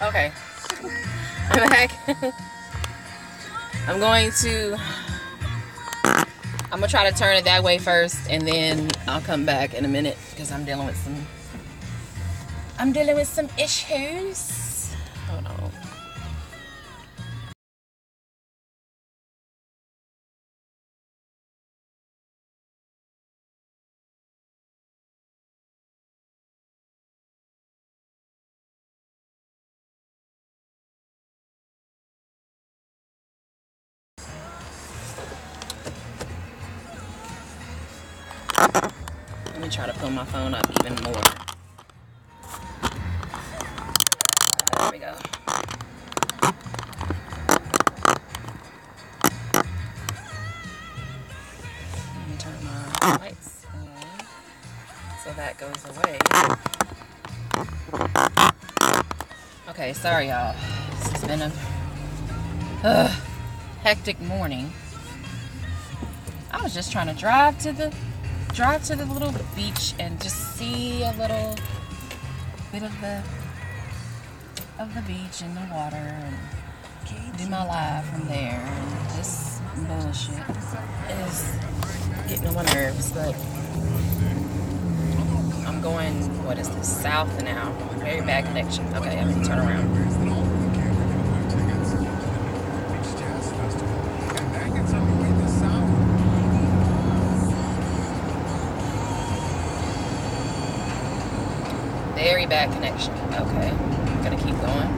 Okay, I'm back. I'm gonna try to turn it that way first, and then I'll come back in a minute because I'm dealing with some issues. Hold on. Let me try to pull my phone up even more. There we go. Let me turn my lights on so that goes away. Okay, sorry y'all. This has been a hectic morning. I was just trying to drive to the little beach and just see a little bit of the beach and the water and do my live from there. And this bullshit is getting on my nerves, but I'm going, what is this, south now. Very bad connection. Okay, I'm gonna turn around. Very bad connection. Okay, I'm gonna keep going.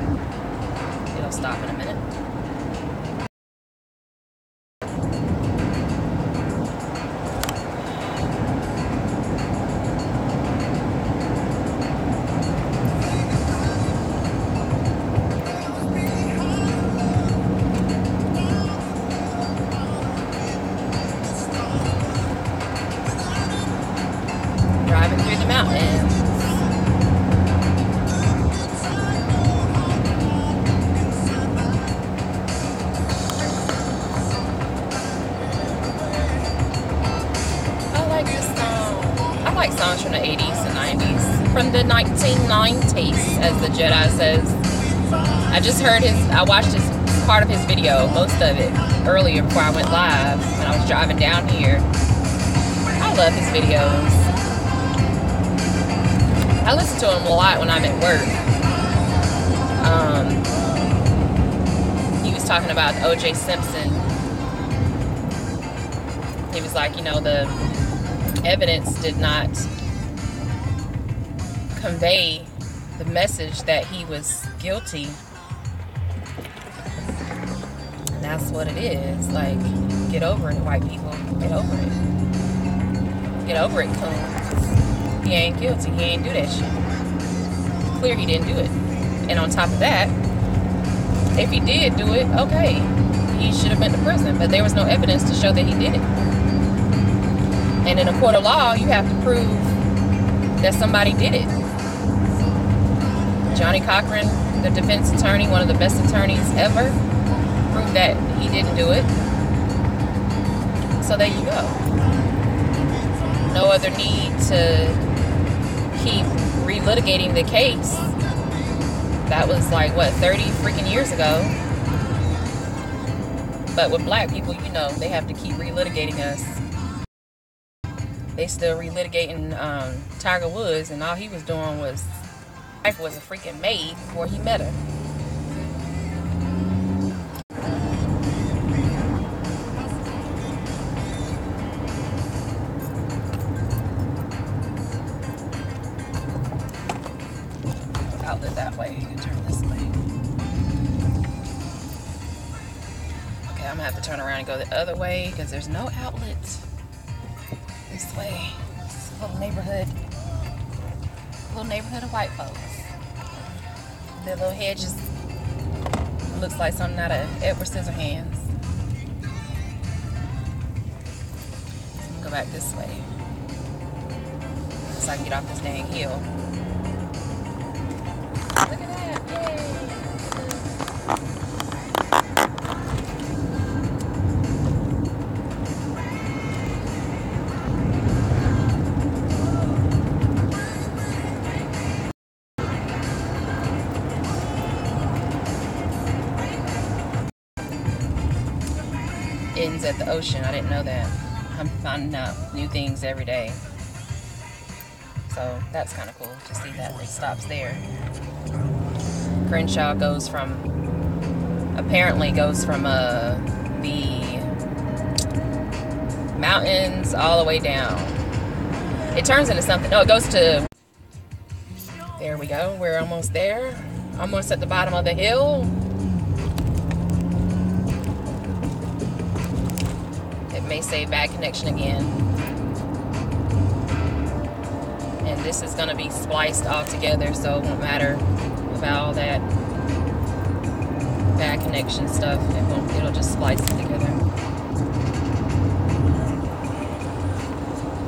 It'll stop in a minute. Driving through the mountains. Songs from the 80s and 90s, from the 1990s, as the Jedi says. I just heard I watched part of his video, most of it, earlier before I went live when I was driving down here. I love his videos. I listen to him a lot when I'm at work. He was talking about O.J. Simpson. He was like, the evidence did not convey the message that he was guilty. And that's what it is. Like, get over it, white people. Get over it. Get over it, coon. He ain't guilty. He ain't do that shit. Clear he didn't do it. And on top of that, if he did do it, okay, he should have been to prison. But there was no evidence to show that he did it. And in a court of law, you have to prove that somebody did it. Johnny Cochran, the defense attorney, one of the best attorneys ever, proved that he didn't do it. So there you go. No other need to keep relitigating the case. That was like, 30 freaking years ago. But with black people, they have to keep relitigating us. They still relitigating Tiger Woods, and all he was doing was, life was a freaking maid before he met her. Outlet that way. You can turn this way. Okay, I'm gonna have to turn around and go the other way because there's no outlet this way. It's a little neighborhood of white folks. Their little hedges looks like something out of Edward Scissorhands. So I'm gonna go back this way so I can get off this dang hill. Look at that! Yay! is at the ocean. I didn't know that. I'm finding out new things every day. So that's kind of cool to see that it stops there. Crenshaw apparently goes from the mountains all the way down. It turns into something. No, it goes to... There we go. We're almost there. Almost at the bottom of the hill. It may say bad connection again. And this is going to be spliced all together, so it won't matter about all that bad connection stuff. It'll just splice it together.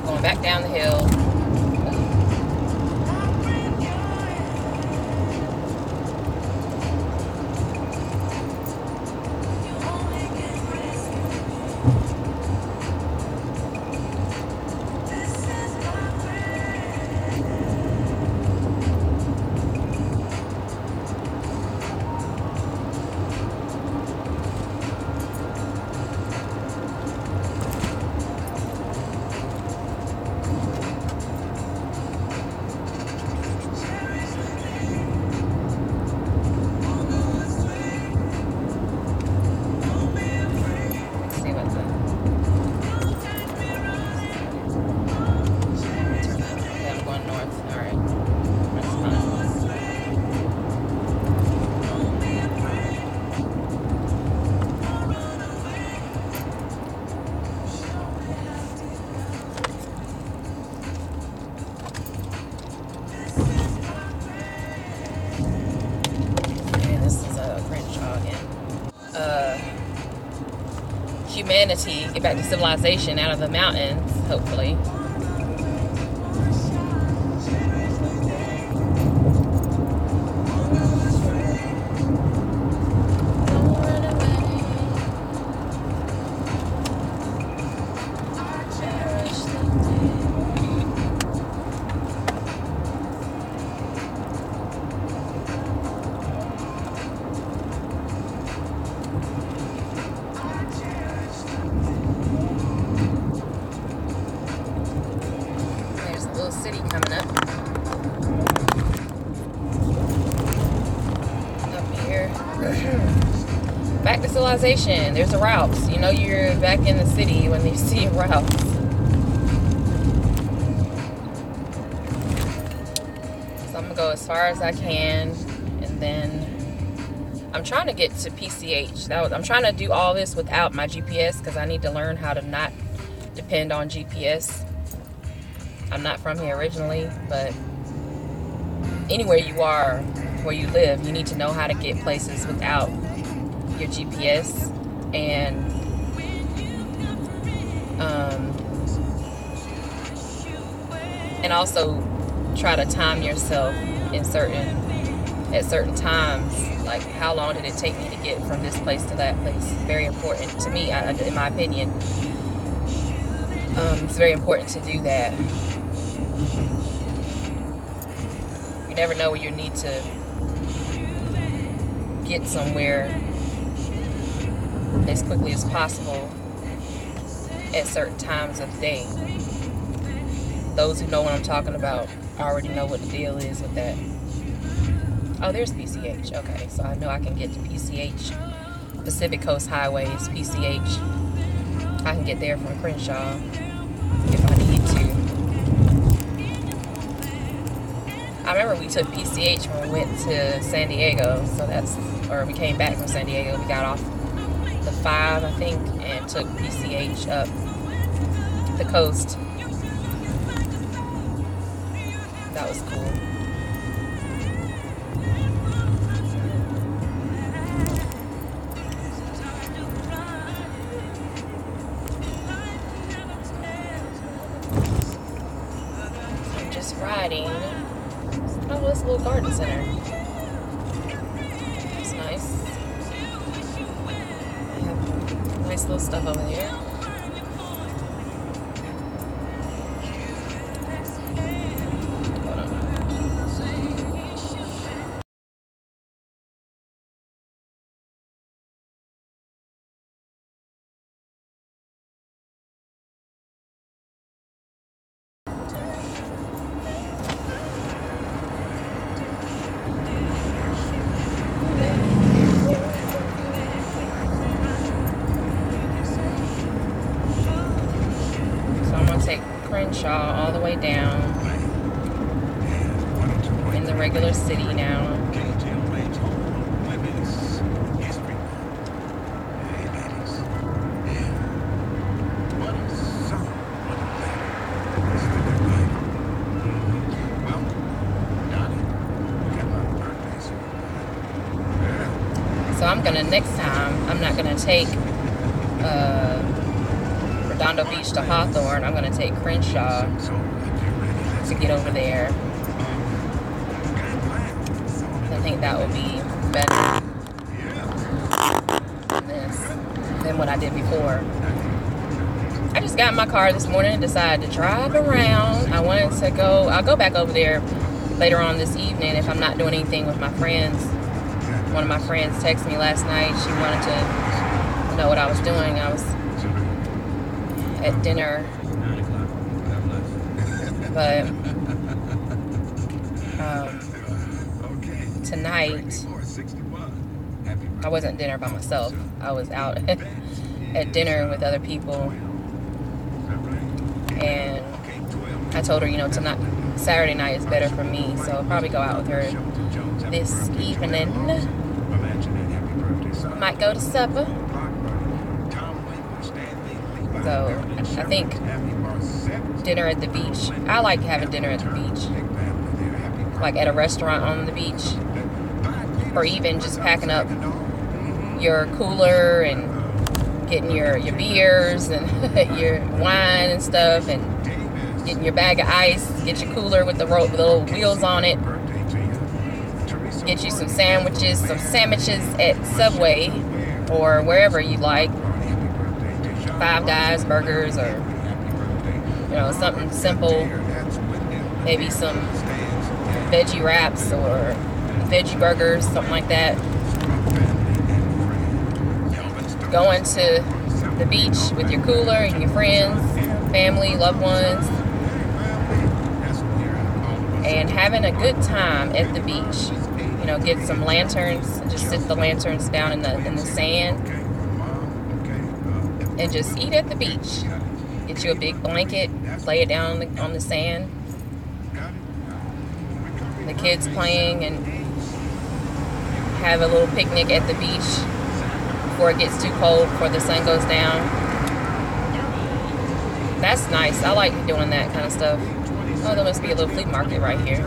Going back down the hill. Humanity, get back to civilization out of the mountains, hopefully. City coming up here. Back to civilization. There's a route. You know you're back in the city when you see a route. So I'm gonna go as far as I can, and then I'm trying to get to PCH. I'm trying to do all this without my GPS because I need to learn how to not depend on GPS. I'm not from here originally, but anywhere you are, where you live, you need to know how to get places without your GPS, and also try to time yourself at certain times. Like, how long did it take me to get from this place to that place? Very important to me, in my opinion. It's very important to do that. You never know when you need to get somewhere as quickly as possible at certain times of the day. Those who know what I'm talking about already know what the deal is with that. Oh, there's PCH. Okay, so I know I can get to PCH. Pacific Coast Highways, PCH. I can get there from Crenshaw if I need to. I remember we took PCH when we went to San Diego, or we came back from San Diego. We got off the 5, I think, and took PCH up the coast. That was cool. I'm just riding. Oh, this little garden center. It's nice. They have nice little stuff over there. way down in the regular city now. So I'm gonna, next time, I'm not gonna take Redondo Beach to Hawthorne. I'm gonna take Crenshaw to get over there. I think that will be better than what I did before. I just got in my car this morning and decided to drive around. I wanted to go, I'll go back over there later on this evening if I'm not doing anything with my friends. One of my friends texted me last night. She wanted to know what I was doing. I was at dinner, but tonight I wasn't at dinner by myself. I was out at dinner with other people, and I told her, you know, tonight, Saturday night is better for me, so I'll probably go out with her this evening. Might go to supper. So I think dinner at the beach. I like having dinner at the beach, like at a restaurant on the beach, or even just packing up your cooler and getting your beers and your wine and stuff, and getting your bag of ice, get your cooler with the little wheels on it, get you some sandwiches at Subway or wherever you like, Five Guys burgers, or you know, something simple, maybe some veggie wraps or veggie burgers, something like that. Going to the beach with your cooler and your friends, family, loved ones, and having a good time at the beach. You know, get some lanterns, just sit the lanterns down in the sand, and just eat at the beach. Get you a big blanket, lay it down on the sand. The kids playing, and have a little picnic at the beach before it gets too cold, before the sun goes down. That's nice. I like doing that kind of stuff. Oh, there must be a little flea market right here.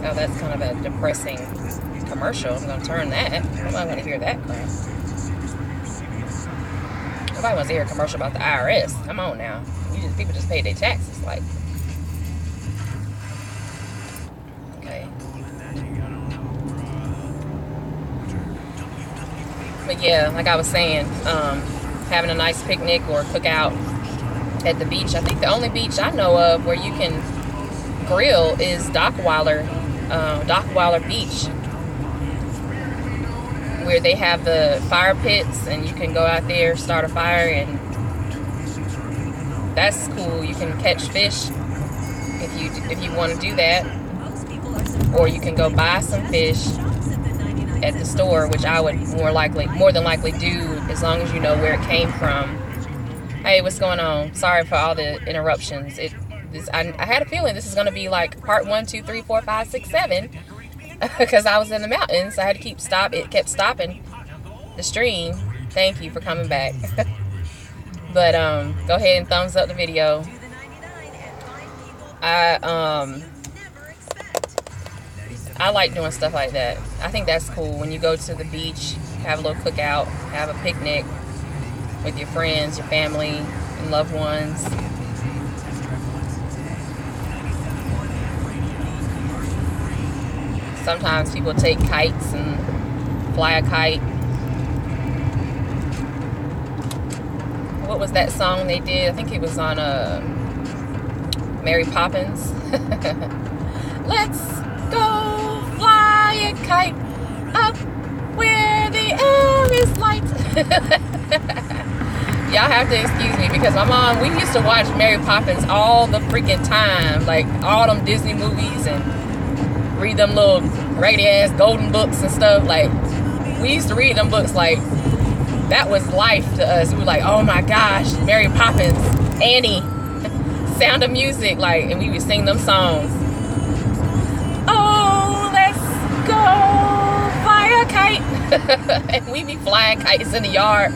Oh, that's kind of a depressing commercial. I'm going to turn that. I'm not going to hear that crap. Nobody wants to hear a commercial about the IRS. Come on now. People just pay their taxes. Like, okay. But yeah, like I was saying, having a nice picnic or cookout at the beach. I think the only beach I know of where you can grill is Dockweiler Beach, where they have the fire pits and you can go out there, start a fire, and that's cool. You can catch fish if you want to do that, or you can go buy some fish at the store, which I would more than likely do, as long as you know where it came from. Hey, what's going on? Sorry for all the interruptions. I had a feeling this is going to be like part 1, 2, 3, 4, 5, 6, 7, because I was in the mountains. So I had to keep stop. It kept stopping the stream. Thank you for coming back. But go ahead and thumbs up the video. I like doing stuff like that. I think that's cool. When you go to the beach, have a little cookout, have a picnic with your friends, your family, and loved ones. Sometimes people take kites and fly a kite. What was that song they did? I think it was on Mary Poppins. Let's go fly a kite up where the air is light. Y'all have to excuse me because my mom, we used to watch Mary Poppins all the freaking time. Like all them Disney movies and read them little raggedy ass golden books and stuff. Like we used to read them books like that was life to us. We were like, oh my gosh, Mary Poppins, Annie, Sound of Music, like, and we would sing them songs. Oh, let's go fly a kite. And we be flying kites in the yard.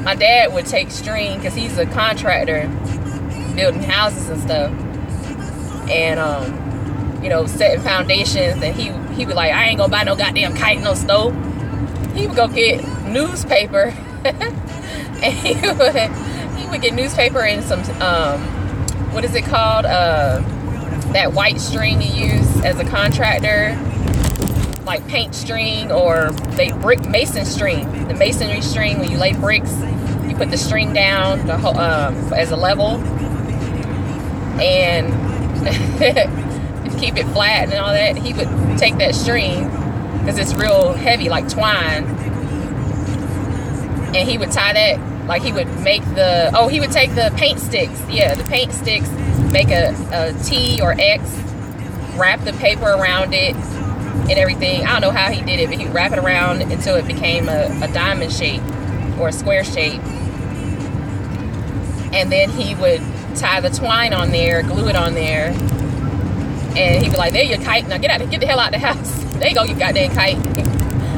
My dad would take string because he's a contractor building houses and stuff. And, you know, setting foundations. And he would like, I ain't gonna buy no goddamn kite, no stove. He would go get newspaper. And he would get newspaper and some, what is it called? That white string you use as a contractor. Like paint string or brick mason string. The masonry string, when you lay bricks, you put the string down as a level. And to keep it flat and all that, he would take that string, because it's real heavy, like twine. And he would tie that, like he would make he would take the paint sticks. Yeah, the paint sticks, make a T or X, wrap the paper around it and everything. I don't know how he did it, but he would wrap it around until it became a diamond shape or a square shape. And then he would tie the twine on there, glue it on there, and he'd be like, there your kite. Now get the hell out the house. There you go, you goddamn kite.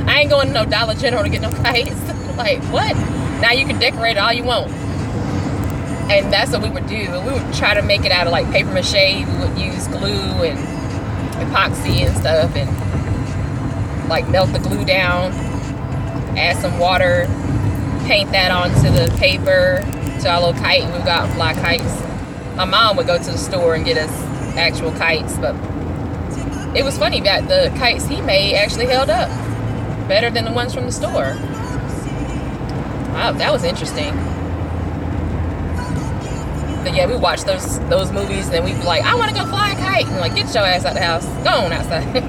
I ain't going to no Dollar General to get no kites. Like, what? Now you can decorate it all you want. And that's what we would do. We would try to make it out of like paper mache. We would use glue and epoxy and stuff, and like melt the glue down, add some water, paint that onto the paper to our little kite, and we got fly kites. My mom would go to the store and get us actual kites, but it was funny that the kites he made actually held up better than the ones from the store. Wow, that was interesting. But yeah, we watched those movies, and then we'd be like, I want to go fly a kite. And like, get your ass out the house. Go on outside.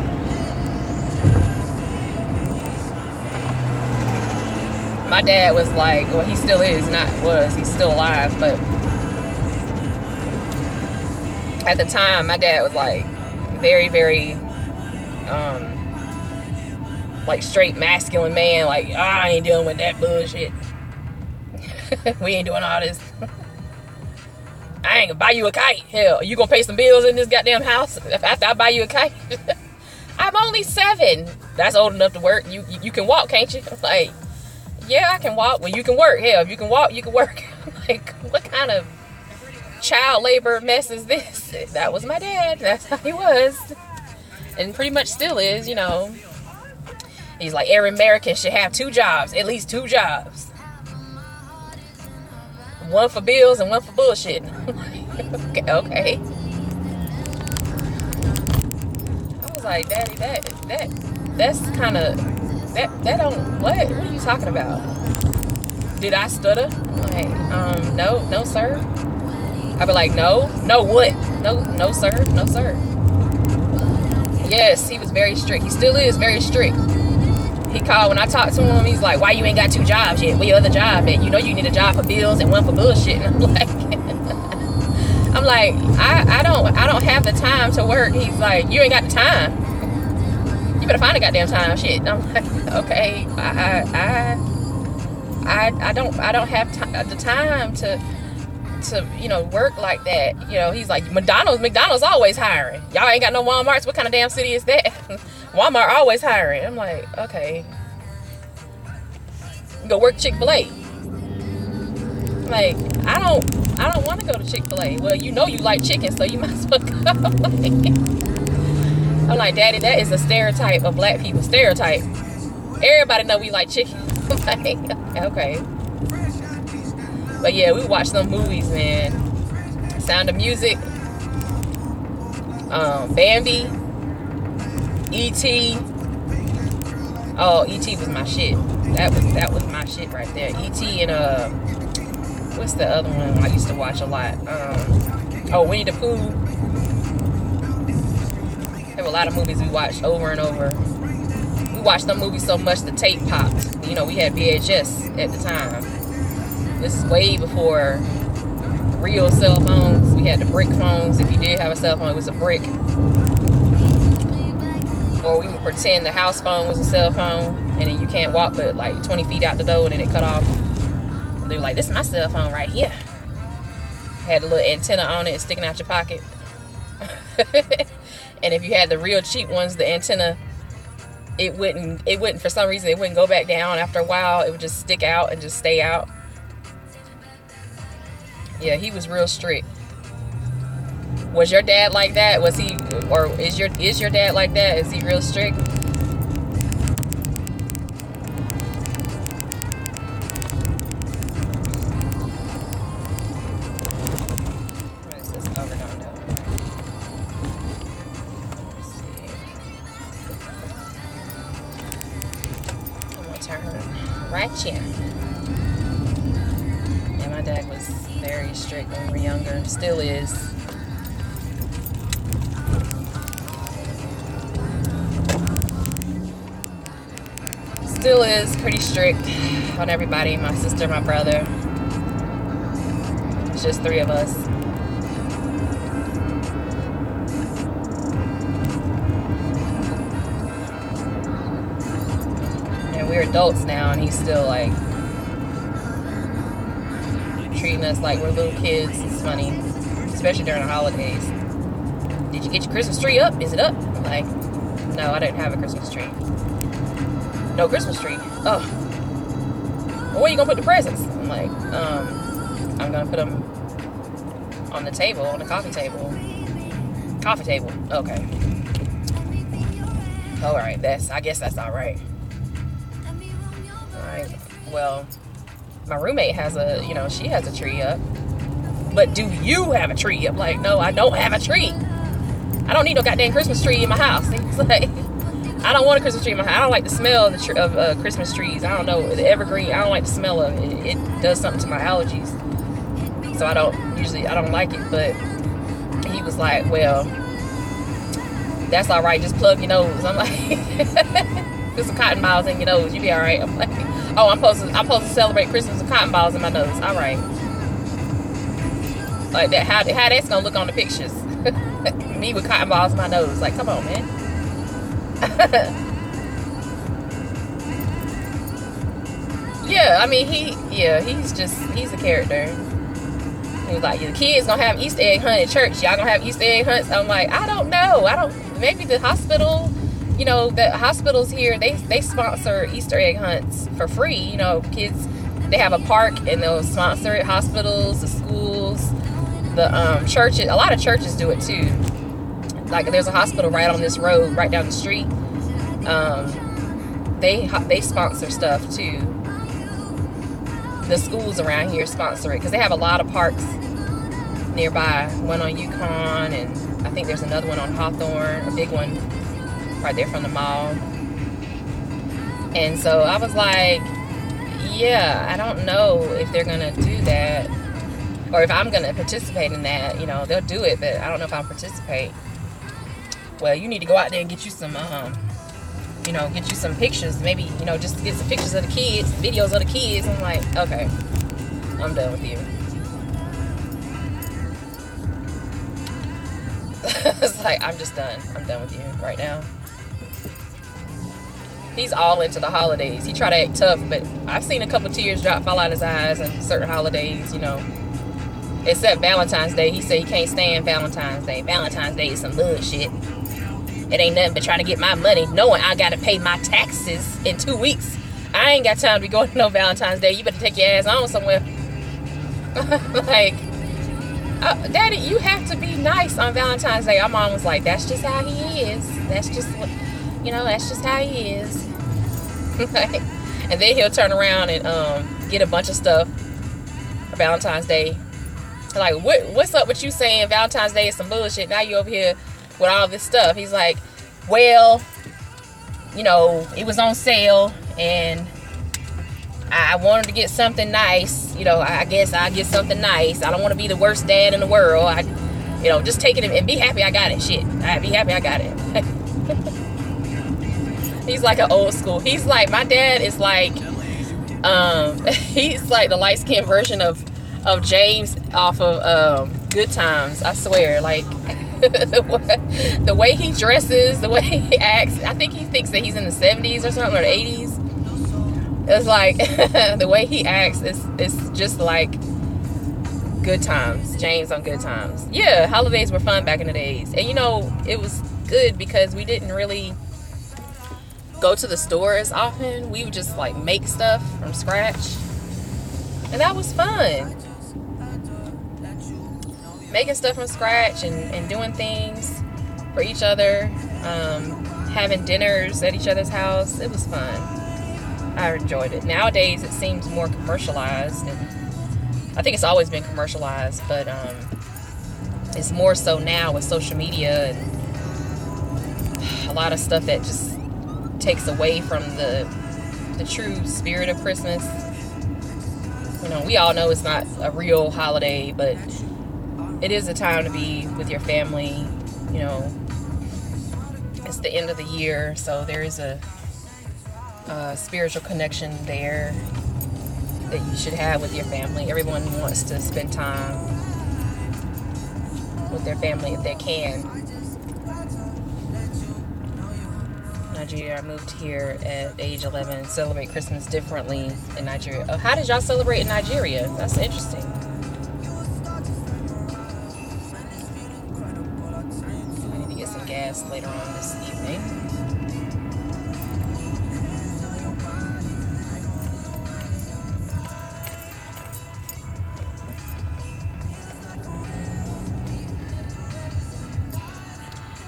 My dad was like, well, he still is, he's still alive, but at the time, my dad was like very, very, like straight masculine man. Like, I ain't dealing with that bullshit. We ain't doing all this. I ain't gonna buy you a kite. Hell, you gonna pay some bills in this goddamn house after I buy you a kite? I'm only 7. That's old enough to work. You can walk, can't you? Like, yeah, I can walk. Well, you can work. Hell, if you can walk, you can work. Like, what kind of child labor mess is this? That was my dad. That's how he was. And pretty much still is, you know. He's like, every American should have 2 jobs. At least 2 jobs. One for bills and one for bullshit. Okay. I was like, Daddy, that's kind of, that don't, what are you talking about? Did I stutter? Like, no, sir. I'd be like, no what? No, sir. Yes, he was very strict. He still is very strict. He called, when I talked to him, he's like, why you ain't got 2 jobs yet? Where your other job at? You know you need a job for bills and one for bullshit. And I'm like, I don't have the time to work. He's like, you ain't got the time. You better find a goddamn time. Shit. And I'm like, okay, I don't have the time to work like that. You know, he's like, McDonald's always hiring. Y'all ain't got no Walmarts. What kind of damn city is that? Walmart always hiring. I'm like, okay. Go work Chick-fil-A. Like, I don't want to go to Chick-fil-A. Well, you know you like chicken, so you might as well go. I'm like, Daddy, that is a stereotype of black people. Stereotype. Everybody know we like chicken. I'm like, okay. But yeah, we watched some movies, man. Sound of Music. Bambi. E.T. Oh, E.T. was my shit. That was my shit right there. E.T. and what's the other one I used to watch a lot? Winnie the Pooh. There were a lot of movies we watched over and over. We watched them movies so much the tape popped. You know, we had VHS at the time. This is way before real cell phones. We had the brick phones. If you did have a cell phone, it was a brick. Or we would pretend the house phone was a cell phone, and then you can't walk but like 20 feet out the door, and then it cut off. And they were like, this is my cell phone right here. Had a little antenna on it sticking out your pocket. And if you had the real cheap ones, the antenna, it wouldn't for some reason, it wouldn't go back down. After a while, it would just stick out and just stay out. Yeah, he was real strict. Was your dad like that? Was he, or is your dad like that? Is he real strict? What is this overdone though? Let's see. I'm gonna turn right here. Yeah, my dad was very strict when we were younger. Still is. Still is pretty strict on everybody. My sister, my brother. It's just 3 of us. And we're adults now, and he's still like treating us like we're little kids. It's funny, especially during the holidays. Did you get your Christmas tree up? Is it up? I'm like, no, I didn't have a Christmas tree. No Christmas tree. Oh. Well, where are you gonna put the presents? I'm like, I'm gonna put them on the table, on the coffee table. Coffee table. Okay. All right. I guess that's all right. All right. Well, my roommate has she has a tree up. But do you have a tree? I'm like, no, I don't have a tree. I don't need no goddamn Christmas tree in my house. It's like, I don't want a Christmas tree in my house. I don't like the smell of Christmas trees. I don't know, the evergreen, I don't like the smell of it. It does something to my allergies. So I don't like it. But he was like, well, that's all right. Just plug your nose. I'm like, put some cotton balls in your nose. You be all right. I'm like, oh, I'm supposed to celebrate Christmas with cotton balls in my nose. All right. Like that. How that's gonna look on the pictures? Me with cotton balls in my nose. Like, come on, man. Yeah, I mean, he's a character. He was like, the kids gonna have Easter egg hunt at church. Y'all gonna have Easter egg hunts? I'm like, I don't know. Maybe the hospital, the hospitals here, they sponsor Easter egg hunts for free. Kids, they have a park and they'll sponsor it. Hospitals, the schools, the churches. A lot of churches do it too. Like, there's a hospital right on this road, right down the street. They sponsor stuff too. The schools around here sponsor it because they have a lot of parks nearby. One on Yukon, and I think there's another one on Hawthorne, a big one right there from the mall. And so I was like, yeah, I don't know if they're gonna do that or if I'm gonna participate in that. They'll do it, but I don't know if I'll participate. Well, you need to go out there and get you some, get you some pictures. Maybe, just get some pictures of the kids, videos of the kids. I'm like, okay, I'm done with you. It's like, I'm just done. I'm done with you right now. He's all into the holidays. He try to act tough, but I've seen a couple tears fall out his eyes on certain holidays, Except Valentine's Day. He said he can't stand Valentine's Day. Valentine's Day is some bullshit. It ain't nothing but trying to get my money, knowing I gotta pay my taxes in 2 weeks. I ain't got time to be going to no Valentine's Day. You better take your ass on somewhere. Like, Daddy, you have to be nice on Valentine's Day. Our mom was like, that's just how he is. That's just what, that's just how he is. And then he'll turn around and get a bunch of stuff for Valentine's Day. Like, what's up with you saying Valentine's Day is some bullshit? Now you over here with all this stuff. He's like, well, it was on sale and I wanted to get something nice. I guess I'll get something nice. I don't want to be the worst dad in the world. Just take it and be happy I got it. Shit. Be happy I got it. He's like an old school. He's like, my dad is like He's like the light-skinned version of James off of Good Times. I swear, like the way he dresses, the way he acts. I think he thinks that he's in the 70s or something, or the 80s. It's like the way he acts is just like Good Times. James on Good Times. Yeah, holidays were fun back in the days, and you know it was good because we didn't really go to the store as often. We would just like make stuff from scratch, and that was fun. Making stuff from scratch and doing things for each other, having dinners at each other's house. It was fun. I enjoyed it. Nowadays it seems more commercialized, and I think it's always been commercialized, but it's more so now with social media and a lot of stuff that just takes away from the true spirit of Christmas. You know, we all know it's not a real holiday, but it is a time to be with your family. You know, it's the end of the year, so there is a spiritual connection there that you should have with your family. Everyone wants to spend time with their family if they can. Nigeria, I moved here at age 11. Celebrate Christmas differently in Nigeria. Oh, how did y'all celebrate in Nigeria? That's interesting. I need to get some gas later on this evening.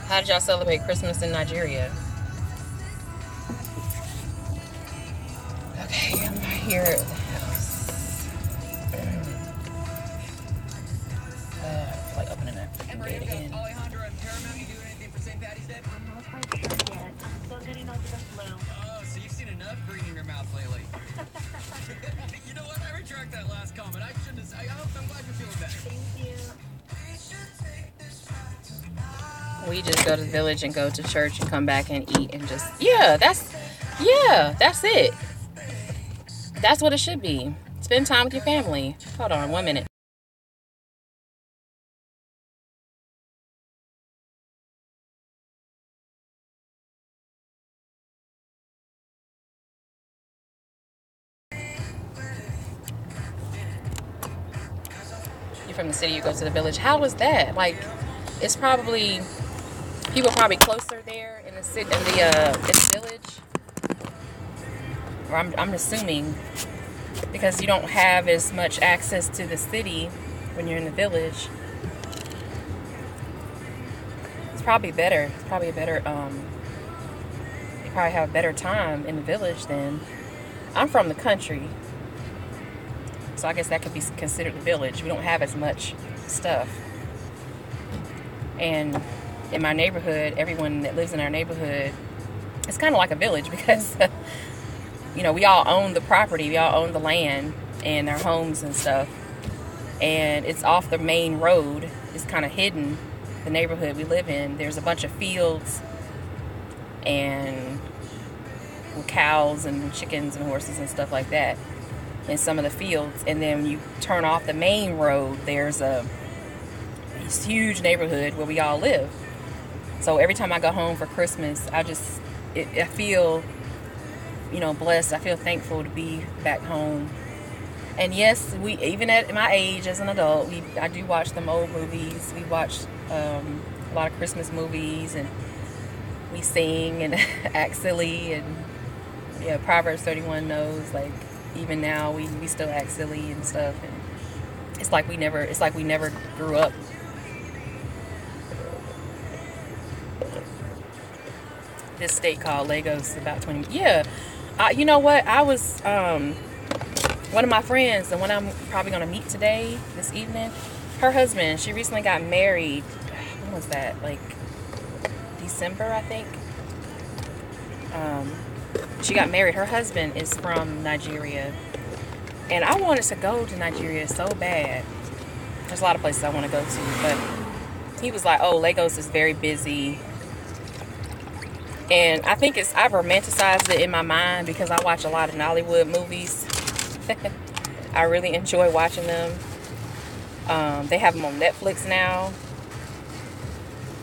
How did y'all celebrate Christmas in Nigeria? Okay, I'm here at the house. Like opening that freaking gate again. Alejandro and Paramount, you doing anything for St. Patty's Day? I'm not quite sure yet. I'm still getting over the flu. Oh, so you've seen enough green in your mouth lately. You know what? I retract that last comment. I shouldn't have. I'm glad you're feeling better. Thank you. We just go to the village and go to church and come back and eat and just, that's it. That's what it should be. Spend time with your family. Hold on 1 minute. You're from the city, you go to the village. How was that? Like, it's probably, people probably closer there in the city, in the village. Or I'm assuming, because you don't have as much access to the city when you're in the village. It's probably better. It's probably a better, you probably have a better time in the village than, I'm from the country. So I guess that could be considered the village. We don't have as much stuff. And in my neighborhood, everyone that lives in our neighborhood, it's kind of like a village because, you know, we all own the property. We all own the land and our homes and stuff. And it's off the main road. It's kind of hidden, the neighborhood we live in. There's a bunch of fields and cows and chickens and horses and stuff like that in some of the fields. And then you turn off the main road, there's this huge neighborhood where we all live. So every time I go home for Christmas, I feel, you know, blessed. I feel thankful to be back home. And yes, even at my age as an adult, I do watch them old movies. We watch a lot of Christmas movies, and we sing and act silly, and yeah, Proverbs 31 knows, like, even now we still act silly and stuff, and it's like we never grew up. This state called Lagos, about 20. Yeah, you know what? I was one of my friends, the one I'm probably gonna meet today, this evening. Her husband, she recently got married. When was that? Like December, I think. She got married. Her husband is from Nigeria, and I wanted to go to Nigeria so bad. There's a lot of places I want to go to, but he was like, "Oh, Lagos is very busy." And I think I've romanticized it in my mind because I watch a lot of Nollywood movies. I really enjoy watching them. They have them on Netflix now.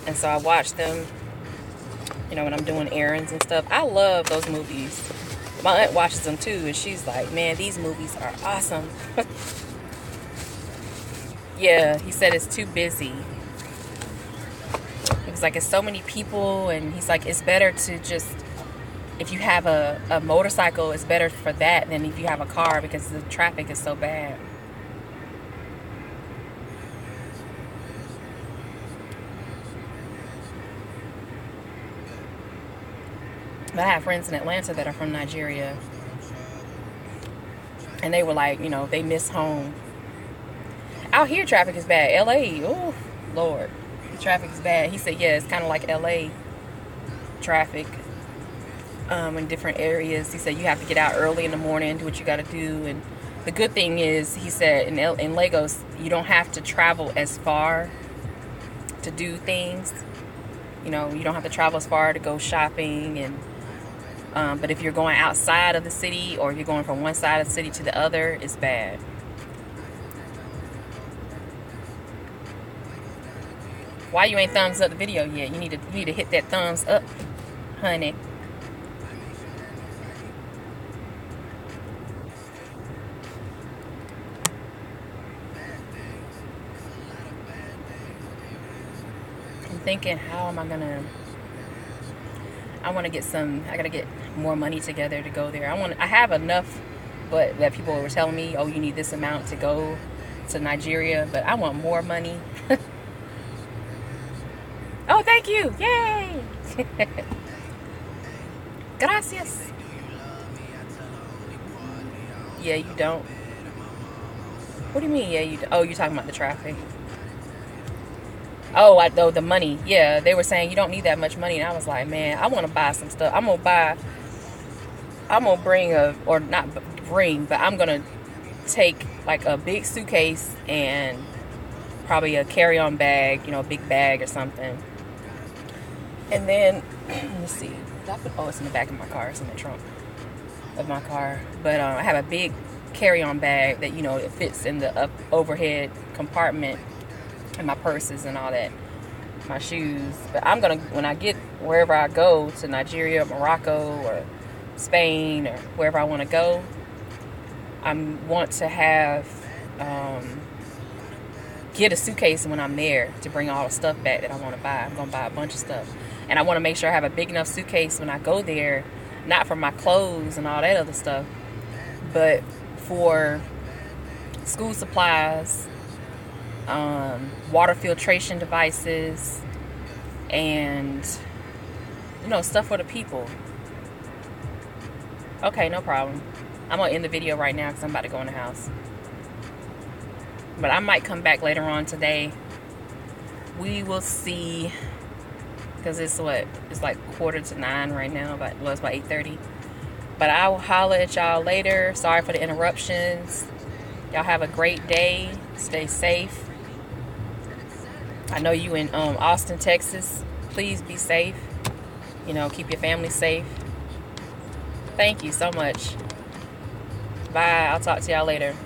And so I watch them, you know, when I'm doing errands and stuff. I love those movies. My aunt watches them too, and she's like, man, these movies are awesome. Yeah, he said it's too busy. He was like, it's so many people, and he's like, it's better to just, if you have a motorcycle, it's better for that than if you have a car because the traffic is so bad. But I have friends in Atlanta that are from Nigeria, and they were like, you know, they miss home. Out here, traffic is bad. LA, oh, Lord. The traffic is bad. He said, yeah, it's kind of like LA traffic in different areas. He said, you have to get out early in the morning, do what you got to do. And the good thing is, he said, in Lagos, you don't have to travel as far to do things. You know, you don't have to travel as far to go shopping. And but if you're going outside of the city, or you're going from one side of the city to the other, it's bad. Why you ain't thumbs up the video yet? You need to hit that thumbs up, honey. I'm thinking, how am I gonna? I want to get some. I gotta get more money together to go there. I have enough, but that people were telling me, oh, you need this amount to go to Nigeria. But I want more money. Oh, thank you. Yay. Gracias. Yeah, you don't. What do you mean, yeah, you don't? Oh, you're talking about the traffic. Oh, the money. Yeah, they were saying you don't need that much money. And I was like, man, I want to buy some stuff. I'm going to bring or not bring, but I'm going to take like a big suitcase and probably a carry-on bag, you know, a big bag or something. And then, let me see. Oh, it's in the back of my car. It's in the trunk of my car. But I have a big carry-on bag that, you know, it fits in the overhead compartment, and my purses and all that, my shoes. But I'm going to, when I get wherever I go, to Nigeria, Morocco, or Spain, or wherever I want to go, I want to have, get a suitcase when I'm there to bring all the stuff back that I want to buy. I'm going to buy a bunch of stuff. And I want to make sure I have a big enough suitcase when I go there, not for my clothes and all that other stuff, but for school supplies, water filtration devices, and, you know, stuff for the people. Okay, no problem. I'm going to end the video right now because I'm about to go in the house. But I might come back later on today. We will see. Because it's what? It's like 8:45 right now. Well, it's about 8:30. But I will holler at y'all later. Sorry for the interruptions. Y'all have a great day. Stay safe. I know you in Austin, Texas. Please be safe. You know, keep your family safe. Thank you so much. Bye. I'll talk to y'all later.